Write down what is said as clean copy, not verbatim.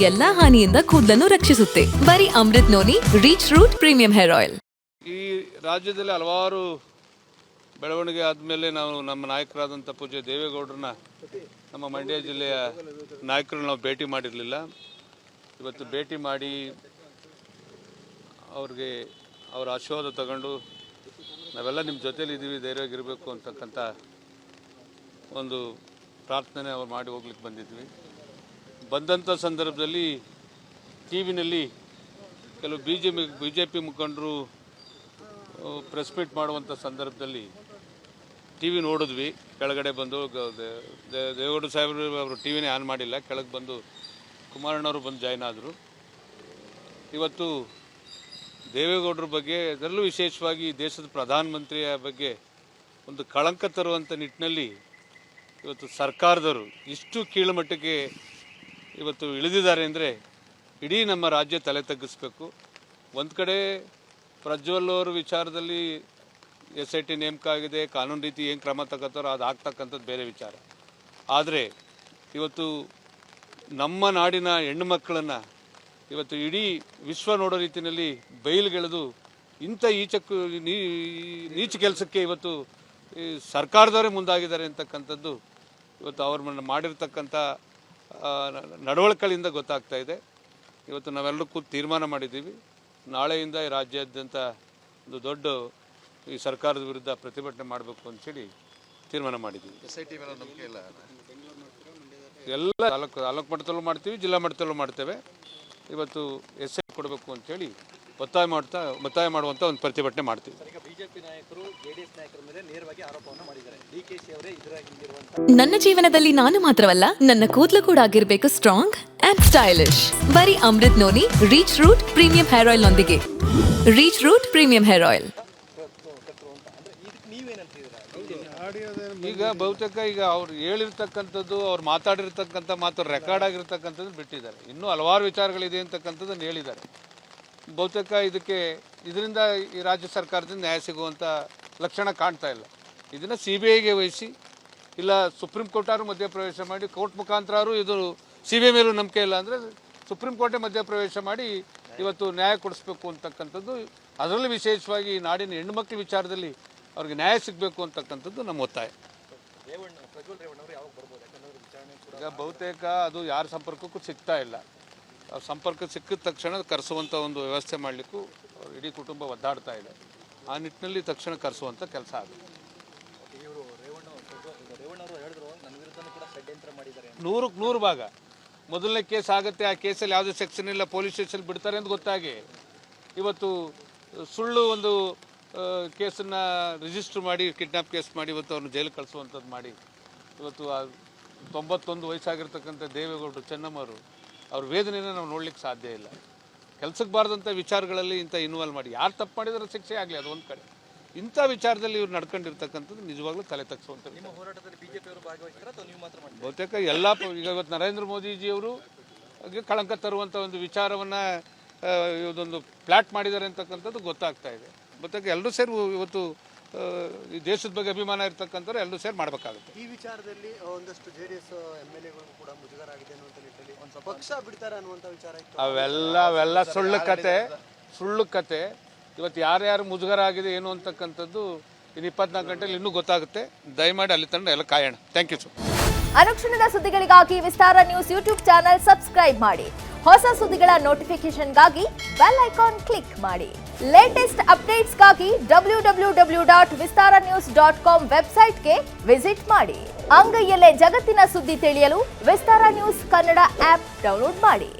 ಎಲ್ಲಾ ಹಾನಿಯಿಂದ ಕೂದಲನ್ನು ರಕ್ಷಿಸುತ್ತೆ. ಬರೀ Amrut noni reach root premium hair oil. ಈ ರಾಜ್ಯದಲ್ಲಿ ಹಲವಾರು ಬೆಳವಣಿಗೆ ಆದಮೇಲೆ ನಾವು ನಮ್ಮ ನಾಯಕರಾದಂಥ ಪೂಜ್ಯ ದೇವೇಗೌಡರನ್ನ ನಮ್ಮ ಮಂಡ್ಯ ಜಿಲ್ಲೆಯ ನಾಯಕರನ್ನ ನಾವು ಭೇಟಿ ಮಾಡಿರಲಿಲ್ಲ. ಇವತ್ತು ಭೇಟಿ ಮಾಡಿ ಅವ್ರಿಗೆ ಅವರ ಆಶೀರ್ವಾದ ತಗೊಂಡು ನಾವೆಲ್ಲ ನಿಮ್ಮ ಜೊತೇಲಿ ಇದ್ದೀವಿ, ಧೈರ್ಯವಾಗಿರಬೇಕು ಅಂತಕ್ಕಂಥ ಒಂದು ಪ್ರಾರ್ಥನೆ ಅವ್ರು ಮಾಡಿ ಹೋಗ್ಲಿಕ್ಕೆ ಬಂದಿದ್ವಿ. ಬಂದಂಥ ಸಂದರ್ಭದಲ್ಲಿ ಟಿ ವಿನಲ್ಲಿ ಕೆಲವು ಬಿ ಜೆ ಪಿ ಮುಖಂಡರು ಪ್ರೆಸ್ ಮೀಟ್ ಮಾಡುವಂಥ ಸಂದರ್ಭದಲ್ಲಿ ಟಿ ವಿ ನೋಡಿದ್ವಿ. ಕೆಳಗಡೆ ಬಂದು ದೇವೇಗೌಡ ಸಾಹೇಬರು ಅವರು ಟಿ ವಿನೇ ಆನ್ ಮಾಡಿಲ್ಲ, ಕೆಳಗೆ ಬಂದು ಕುಮಾರಣ್ಣವರು ಬಂದು ಜಾಯ್ನ್ ಆದರು. ಇವತ್ತು ದೇವೇಗೌಡರ ಬಗ್ಗೆ, ಅದರಲ್ಲೂ ವಿಶೇಷವಾಗಿ ದೇಶದ ಪ್ರಧಾನಮಂತ್ರಿಯ ಬಗ್ಗೆ ಒಂದು ಕಳಂಕ ತರುವಂಥ ನಿಟ್ಟಿನಲ್ಲಿ ಇವತ್ತು ಸರ್ಕಾರದವರು ಇಷ್ಟು ಕೀಳುಮಟ್ಟಕ್ಕೆ ಇವತ್ತು ಇಳಿದಿದ್ದಾರೆ ಅಂದರೆ ಇಡೀ ನಮ್ಮ ರಾಜ್ಯ ತಲೆ ತಗ್ಗಿಸ್ಬೇಕು. ಒಂದು ಕಡೆ ಪ್ರಜ್ವಲ್ ಅವ್ರ ವಿಚಾರದಲ್ಲಿ SIT ನೇಮಕ ಆಗಿದೆ, ಕಾನೂನು ರೀತಿ ಏನು ಕ್ರಮ ತಗೋತಾರೋ ಅದು ಆಗ್ತಕ್ಕಂಥದ್ದು ಬೇರೆ ವಿಚಾರ. ಆದರೆ ಇವತ್ತು ನಮ್ಮ ನಾಡಿನ ಹೆಣ್ಣು ಮಕ್ಕಳನ್ನು ಇವತ್ತು ಇಡೀ ವಿಶ್ವ ನೋಡೋ ರೀತಿಯಲ್ಲಿ ಬಯಲುಗೆಳೆದು ಇಂಥ ನೀಚ ಕೆಲಸಕ್ಕೆ ಇವತ್ತು ಈ ಸರ್ಕಾರದವರೇ ಮುಂದಾಗಿದ್ದಾರೆ ಅಂತಕ್ಕಂಥದ್ದು ಇವತ್ತು ಅವ್ರ ಮಾಡಿರ್ತಕ್ಕಂಥ ನಡವಳಿಕೆಗಳಿಂದ ಗೊತ್ತಾಗ್ತಾ ಇದೆ. ಇವತ್ತು ನಾವೆಲ್ಲರೂ ಕೂತು ತೀರ್ಮಾನ ಮಾಡಿದ್ದೀವಿ, ನಾಳೆಯಿಂದ ಈ ರಾಜ್ಯಾದ್ಯಂತ ಒಂದು ದೊಡ್ಡ ಈ ಸರ್ಕಾರದ ವಿರುದ್ಧ ಪ್ರತಿಭಟನೆ ಮಾಡಬೇಕು ಅಂತೇಳಿ ತೀರ್ಮಾನ ಮಾಡಿದ್ದೀವಿ. SIT ಮೇಲೆ ನಂಬಿಕೆ ಇಲ್ಲ. ಎಲ್ಲ ತಾಲೂಕು ಮಟ್ಟದಲ್ಲೂ ಮಾಡ್ತೀವಿ, ಜಿಲ್ಲಾ ಮಟ್ಟದಲ್ಲೂ ಮಾಡ್ತೇವೆ. ಇವತ್ತು SIT ಕೊಡಬೇಕು ಅಂತೇಳಿ ಒತ್ತಾಯ ಮಾಡುವಂಥ ಒಂದು ಪ್ರತಿಭಟನೆ ಮಾಡ್ತೀವಿ. ಬಿಜೆಪಿ ನಾಯಕರು JDS ನಾಯಕರ ಮೇಲೆ ನೇರವಾಗಿ ಆರೋಪವನ್ನು ಮಾಡಿದ್ದಾರೆ. DKC ಅವರೇ ಇದರಾಗಿರುವಂತ. ನನ್ನ ಜೀವನದಲ್ಲಿ ನಾನು ಮಾತ್ರವಲ್ಲ, ನನ್ನ ಕೂದಲು ಕೂಡ ಆಗಿರ್ಬೇಕು ಸ್ಟ್ರಾಂಗ್ ಅಂಡ್ ಸ್ಟೈಲಿಶ್. ಬರೀ Amrut noni reach root premium hair oil ನೊಂದಿಗೆ. Rich root premium hair oil. ಈಗ ಬಹುತೇಕ ಈಗ ಅವ್ರು ಹೇಳಿರ್ತಕ್ಕಂಥದ್ದು, ಅವ್ರು ಮಾತಾಡಿರ್ತಕ್ಕಂಥ ಮಾತು ರೆಕಾರ್ಡ್ ಆಗಿರ್ತಕ್ಕಂಥದ್ದು ಬಿಟ್ಟಿದ್ದಾರೆ. ಇನ್ನೂ ಹಲವಾರು ವಿಚಾರಗಳಿದೆ ಅಂತಕ್ಕಂಥದ್ದನ್ನು ಹೇಳಿದ್ದಾರೆ. ಬಹುತೇಕ ಇದರಿಂದ ಈ ರಾಜ್ಯ ಸರ್ಕಾರದಿಂದ ನ್ಯಾಯ ಸಿಗುವಂಥ ಲಕ್ಷಣ ಕಾಣ್ತಾ ಇಲ್ಲ. ಇದನ್ನು CBIಗೆ ವಹಿಸಿ, ಇಲ್ಲ ಸುಪ್ರೀಂ ಕೋರ್ಟಾರು ಮಧ್ಯಪ್ರವೇಶ ಮಾಡಿ, ಕೋರ್ಟ್ ಮುಖಾಂತರಾರು ಇದು CBI ಮೇಲೂ ನಂಬಿಕೆ ಇಲ್ಲ ಅಂದರೆ ಸುಪ್ರೀಂ ಕೋರ್ಟೇ ಮಧ್ಯಪ್ರವೇಶ ಮಾಡಿ ಇವತ್ತು ನ್ಯಾಯ ಕೊಡಿಸ್ಬೇಕು ಅಂತಕ್ಕಂಥದ್ದು. ಅದರಲ್ಲೂ ವಿಶೇಷವಾಗಿ ನಾಡಿನ ಹೆಣ್ಣುಮಕ್ಕಳ ವಿಚಾರದಲ್ಲಿ ಅವ್ರಿಗೆ ನ್ಯಾಯ ಸಿಗಬೇಕು ಅಂತಕ್ಕಂಥದ್ದು ನಮ್ಮ ಒತ್ತಾಯ. ಈಗ ಬಹುತೇಕ ಅದು ಯಾರ ಸಂಪರ್ಕಕ್ಕೂ ಸಿಗ್ತಾ ಇಲ್ಲ. ಸಂಪರ್ಕ ಸಿಕ್ಕಿದ ತಕ್ಷಣ ಕರೆಸುವಂಥ ಒಂದು ವ್ಯವಸ್ಥೆ ಮಾಡಲಿಕ್ಕೂ ಇಡೀ ಕುಟುಂಬ ಒದ್ದಾಡ್ತಾ ಇದೆ. ಆ ನಿಟ್ಟಿನಲ್ಲಿ ತಕ್ಷಣ ಕರೆಸುವಂಥ ಕೆಲಸ ಆಗುತ್ತೆ. 100ಕ್ಕೆ 100 ಭಾಗ ಮೊದಲನೇ ಕೇಸ್ ಆಗುತ್ತೆ, ಆ ಕೇಸಲ್ಲಿ ಯಾವುದೇ ಸೆಕ್ಷನ್ ಇಲ್ಲ, ಪೊಲೀಸ್ ಸ್ಟೇಷನ್ ಬಿಡ್ತಾರೆ ಅಂತ ಗೊತ್ತಾಗಿ ಇವತ್ತು ಸುಳ್ಳು ಒಂದು ಕೇಸನ್ನು ರಿಜಿಸ್ಟರ್ ಮಾಡಿ, ಕಿಡ್ನಾಪ್ ಕೇಸ್ ಮಾಡಿ ಇವತ್ತು ಅವ್ರನ್ನ ಜೈಲಿಗೆ ಕಳಿಸುವಂಥದ್ದು ಮಾಡಿ ಇವತ್ತು 91 ವಯಸ್ಸಾಗಿರ್ತಕ್ಕಂಥ ದೇವೇಗೌಡರು, ಚೆನ್ನಮ್ಮರು ಅವ್ರ ವೇದನೆಯನ್ನು ನಾವು ನೋಡ್ಲಿಕ್ಕೆ ಸಾಧ್ಯ ಇಲ್ಲ. ಕೆಲಸಕ್ಕೆ ಬಾರದಂಥ ವಿಚಾರಗಳಲ್ಲಿ ಇಂಥ ಇನ್ವಾಲ್ವ್ ಮಾಡಿ, ಯಾರು ತಪ್ಪು ಮಾಡಿದ್ರೆ ಶಿಕ್ಷೆ ಆಗಲಿ, ಅದು ಒಂದು ಕಡೆ. ಇಂಥ ವಿಚಾರದಲ್ಲಿ ಇವ್ರು ನಡ್ಕೊಂಡಿರ್ತಕ್ಕಂಥದ್ದು ನಿಜವಾಗ್ಲೂ ತಲೆ ತಗ್ಸುವಂಥ. ಬಹುತೇಕ ಎಲ್ಲ ಈಗ ಇವತ್ತು ನರೇಂದ್ರ ಮೋದಿಜಿಯವರು ಕಳಂಕ ತರುವಂಥ ಒಂದು ವಿಚಾರವನ್ನು ಇದೊಂದು ಪ್ಲಾಟ್ ಮಾಡಿದ್ದಾರೆ ಅಂತಕ್ಕಂಥದ್ದು ಗೊತ್ತಾಗ್ತಾ ಇದೆ. ಬಹುತೇಕ ಎಲ್ಲರೂ ಸೇರಿ ಇವತ್ತು ಈ ದೇಶದ ಬಗ್ಗೆ ಅಭಿಮಾನ ಇರ್ತಕ್ಕಂಥವ್ರು ಎಲ್ಲರೂ ಸೇರಿ ಮಾಡಬೇಕಾಗುತ್ತೆ. ಈ ವಿಚಾರದಲ್ಲಿ ಒಂದಷ್ಟು JDS MLAಗಳು ಕೂಡ ಮುಜುಗರ ಆಗಿದೆ ಅನ್ನುವಂಥ ನಿಟ್ಟಿನಲ್ಲಿ ಒಂದು ಪಕ್ಷ ಬಿಡ್ತಾರೆ ಅನ್ನುವಂಥ ವಿಚಾರ ಇತ್ತು. ಅವೆಲ್ಲ ಸುಳ್ಳು ಕತೆ. ಇವತ್ತು ಯಾರ್ಯಾರು ಮುಜುಗರ ಆಗಿದೆ ಏನು ಅಂತಕ್ಕಂಥದ್ದು ಇನ್ನು 24 ಗಂಟೆಯಲ್ಲಿ ಇನ್ನೂ ಗೊತ್ತಾಗುತ್ತೆ. ದಯಮಾಡಿ ಅಲ್ಲಿ ತನಕ ಎಲ್ಲ ಕಾಯೋಣ. Thank you. ಅನುಕ್ಷಣದ ಸುದ್ದಿಗಳಿಗಾಗಿ Vistara news YouTube channel subscribe ಮಾಡಿ. ಹೊಸ ಸುದ್ದಿಗಳ ನೋಟಿಫಿಕೇಶನ್ಗಾಗಿ ಬೆಲ್ ಐಕಾನ್ ಕ್ಲಿಕ್ ಮಾಡಿ. ಲೇಟೆಸ್ಟ್ ಅಪ್ಡೇಟ್ಸ್ಗಾಗಿ www.vistaranews.com ವೆಬ್ಸೈಟ್ಗೆ ವಿಸಿಟ್ ಮಾಡಿ. ಅಂಗೈಯಲ್ಲೇ ಜಗತ್ತಿನ ಸುದ್ದಿ ತಿಳಿಯಲು Vistara news Kannada app download ಮಾಡಿ.